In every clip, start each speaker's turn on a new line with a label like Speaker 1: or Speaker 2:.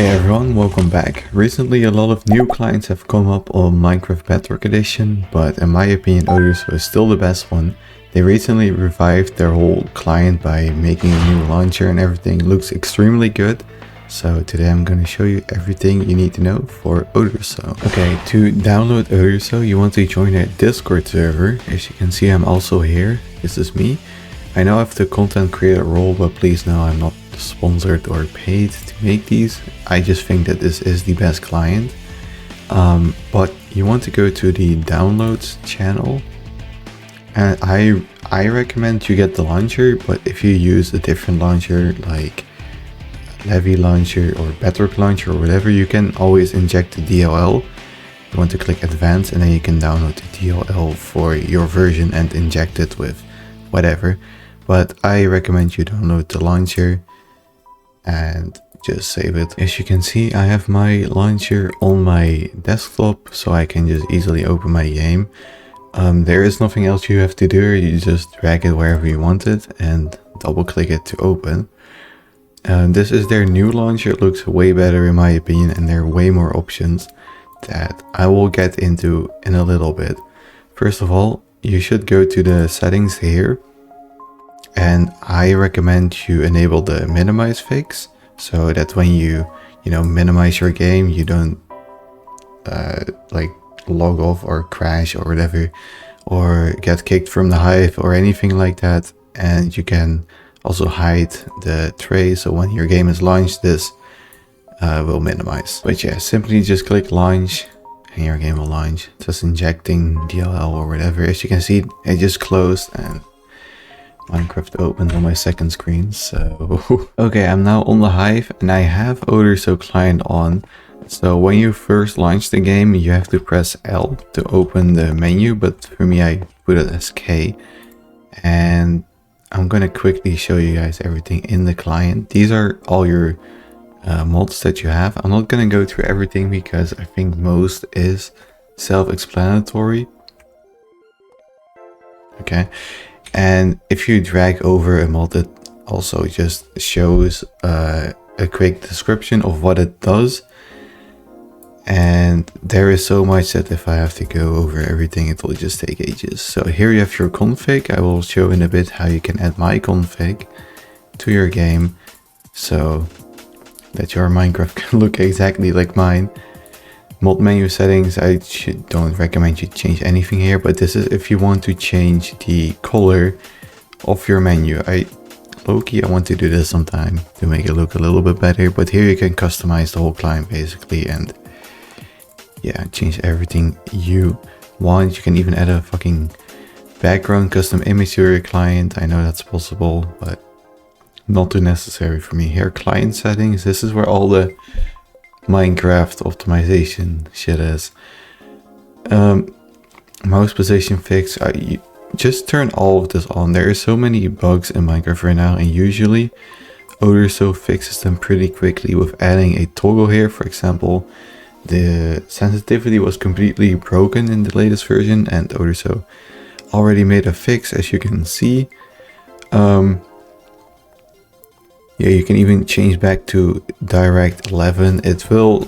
Speaker 1: Hey everyone, welcome back. Recently a lot of new clients have come up on Minecraft Bedrock Edition, but in my opinion Oderso is still the best one. They recently revived their whole client by making a new launcher and everything. It looks extremely good. So today I'm going to show you everything you need to know for Oderso. Okay, to download Oderso you want to join a Discord server. As you can see, I'm also here. This is me. I now have the content creator role, but please know I'm not sponsored or paid to make these. I just think that this is the best client. But you want to go to the downloads channel, and I recommend you get the launcher, but if you use a different launcher like Heavy launcher or Bedrock launcher or whatever, you can always inject the DLL. You want to click advanced and then you can download the DLL for your version and inject it with whatever. But I recommend you download the launcher and just save it. As you can see, I have my launcher on my desktop, so I can just easily open my game. There is nothing else you have to do. You just drag it wherever you want it and double click it to open. This is their new launcher. It looks way better in my opinion, and there are way more options that I will get into in a little bit. First of all, you should go to the settings here, and I recommend you enable the minimize fix, so that when you minimize your game, you don't like log off or crash or whatever, or get kicked from the hive or anything like that. And you can also hide the tray, so when your game is launched, this will minimize. But yeah, simply just click launch and your game will launch. Just injecting DLL or whatever. As you can see, it just closed and Minecraft opened on my second screen. So okay, I'm now on the hive and I have Oderso client on. So when you first launch the game, you have to press L to open the menu, but for me I put it as K. And I'm gonna quickly show you guys everything in the client. These are all your mods that you have. I'm not gonna go through everything because I think most is self-explanatory. Okay, and if you drag over a mod, it also just shows a quick description of what it does. And there is so much that if I have to go over everything, it will just take ages. So here you have your config. I will show in a bit how you can add my config to your game so that your Minecraft can look exactly like mine. Mod menu settings, I don't recommend you change anything here, but this is if you want to change the color of your menu. Low-key, I want to do this sometime to make it look a little bit better, but here you can customize the whole client basically, and yeah, change everything you want. You can even add a fucking background custom image to your client. I know that's possible, but not too necessary for me. Here, client settings. This is where all the Minecraft optimization shit is. Mouse position fix. You just turn all of this on. There are so many bugs in Minecraft right now, and usually Oderso fixes them pretty quickly with adding a toggle here. For example, the sensitivity was completely broken in the latest version, and Oderso already made a fix, as you can see. Yeah, you can even change back to direct 11. It will,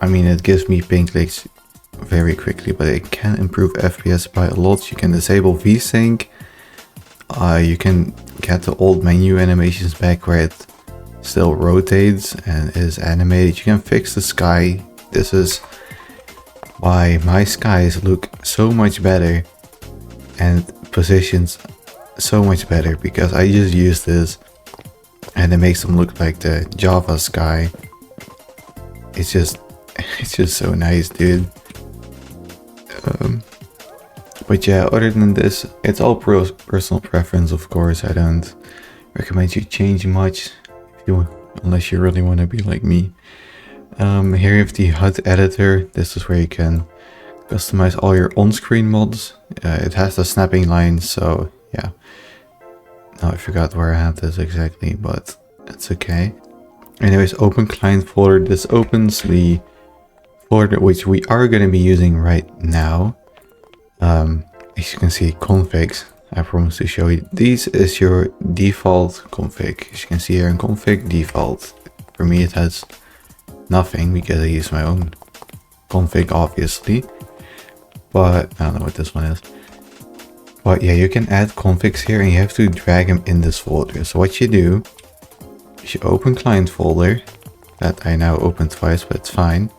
Speaker 1: it gives me ping clicks very quickly, but it can improve FPS by a lot. You can disable VSync. You can get the old menu animations back where it still rotates and is animated. You can fix the sky. This is why my skies look so much better and positions so much better, because I just use this and it makes them look like the Java sky. It's just so nice, dude. But yeah, other than this, it's all personal preference, of course. I don't recommend you change much unless you really want to be like me. Here you have the HUD editor. This is where you can customize all your on-screen mods. It has the snapping line, so yeah. Now I forgot where I had this exactly, but it's okay. Anyways, open client folder. This opens the folder which we are going to be using right now. As you can see, configs. I promise to show you. This is your default config. As you can see here in config default. For me it has nothing because I use my own config obviously. But I don't know what this one is. But yeah, you can add configs here and you have to drag them in this folder. So what you do is you open client folder, that I now opened twice, but it's fine.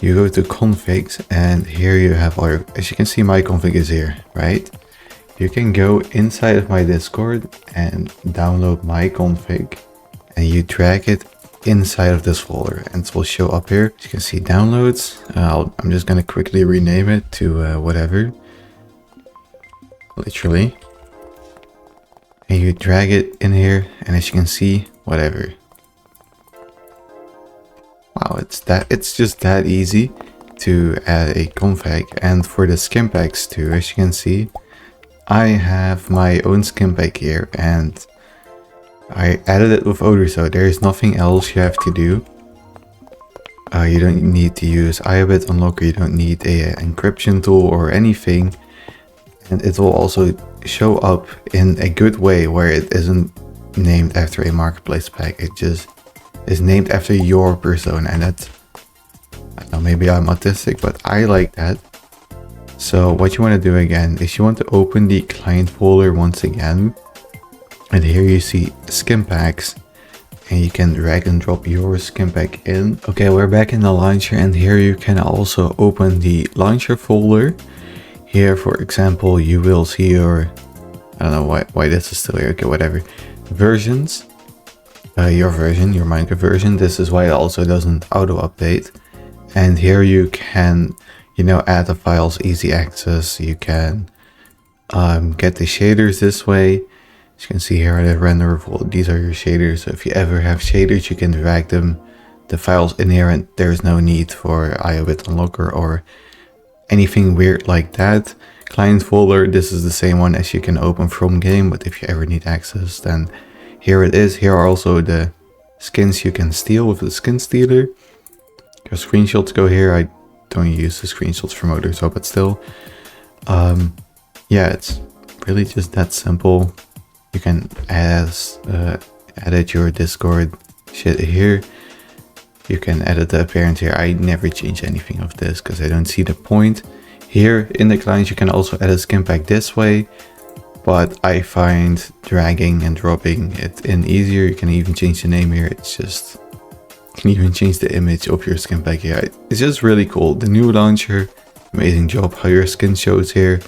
Speaker 1: You go to configs and here you have all your, as you can see my config is here, right? You can go inside of my Discord and download my config and you drag it inside of this folder and it will show up here. As you can see downloads, I'm just gonna quickly rename it to whatever, literally. And you drag it in here and as you can see, whatever. Wow, it's just that easy to add a config. And for the skin packs too, as you can see, I have my own skin pack here and I added it with Oderso. There is nothing else you have to do. You don't need to use IOBIT unlocker, you don't need a encryption tool or anything. And it will also show up in a good way where it isn't named after a marketplace pack. It just is named after your persona, and that's, I don't know, maybe I'm autistic, but I like that. So what you want to do again is you want to open the client folder once again, and here you see skin packs and you can drag and drop your skin pack in. Okay, we're back in the launcher and here you can also open the launcher folder. Here, for example, you will see your, I don't know why this is still here, okay, whatever, versions. Your version, your Minecraft version. This is why it also doesn't auto update. And here you can, you know, add the files, easy access. You can get the shaders this way. As you can see here, the renderable, these are your shaders. So if you ever have shaders, you can drag the files in here and there's no need for IOBIT unlocker or anything weird like that. Client folder, this is the same one as you can open from game, but if you ever need access, then here it is. Here are also the skins you can steal with the skin stealer. Your screenshots go here. I don't use the screenshots from Oderso, but still. Yeah, it's really just that simple. You can edit your Discord shit here. You can edit the appearance here. I never change anything of this because I don't see the point. Here in the client you can also edit skin pack this way. But I find dragging and dropping it in easier. You can even change the name here. It's just, you can even change the image of your skin pack here. It's just really cool. The new launcher, amazing job how your skin shows here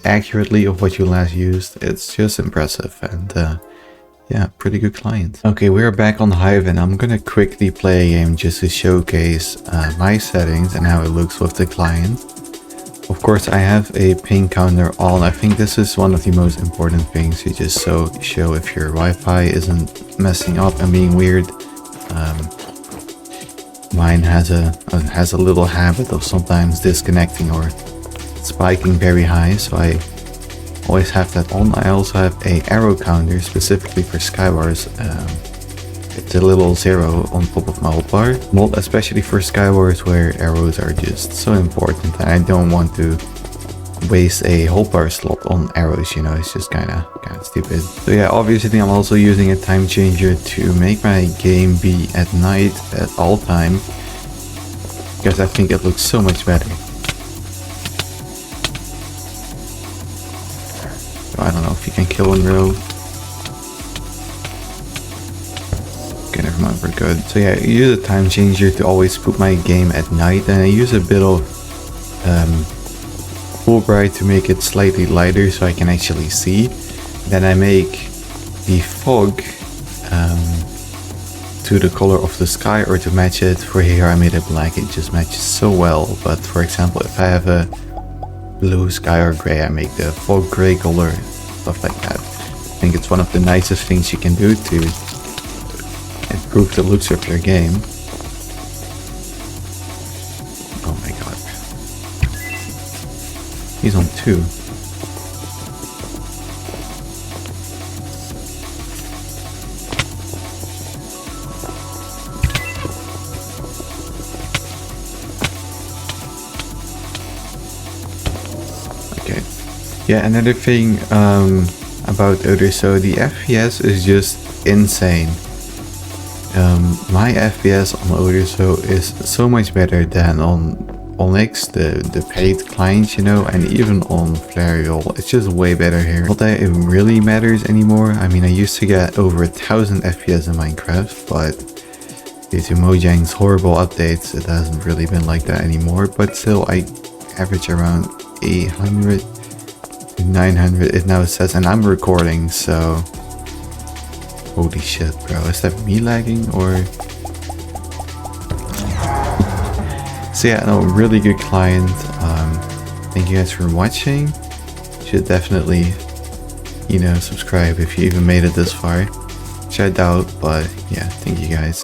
Speaker 1: accurately of what you last used. It's just impressive and yeah, pretty good client. Okay, we're back on Hive and I'm gonna quickly play a game just to showcase my settings and how it looks with the client. Of course, I have a ping counter on. I think this is one of the most important things. You just show if your Wi-Fi isn't messing up and being weird. Mine has a little habit of sometimes disconnecting or spiking very high, so I always have that on. I also have a arrow counter specifically for skywars. It's a little 0 on top of my hotbar, not especially for skywars where arrows are just so important and I don't want to waste a hotbar slot on arrows, you know, it's just kinda stupid. So yeah, obviously I'm also using a time changer to make my game be at night at all time because I think it looks so much better. So I don't know if you can kill in row. Okay, never mind, we're good. So yeah, I use a time changer to always put my game at night and I use a bit of Fulbright to make it slightly lighter so I can actually see. Then I make the fog to the color of the sky or to match it. For here I made it black, it just matches so well. But for example, if I have a blue sky or gray, I make the fog gray color, stuff like that. I think it's one of the nicest things you can do to improve the looks of your game. Oh my god. He's on 2. Okay. Yeah, another thing about Oderso, the FPS is just insane. My FPS on Oderso is so much better than on Onyx, the paid client, you know, and even on Flarial. It's just way better here. Not that it really matters anymore. I mean, I used to get over 1000 FPS in Minecraft, but due to Mojang's horrible updates, it hasn't really been like that anymore. But still, I average around 800 to 900, it now says, and I'm recording, so holy shit, bro. Is that me lagging or? So yeah, no, really good client. Thank you guys for watching. You should definitely, you know, subscribe if you even made it this far. Shout out, but yeah, thank you guys.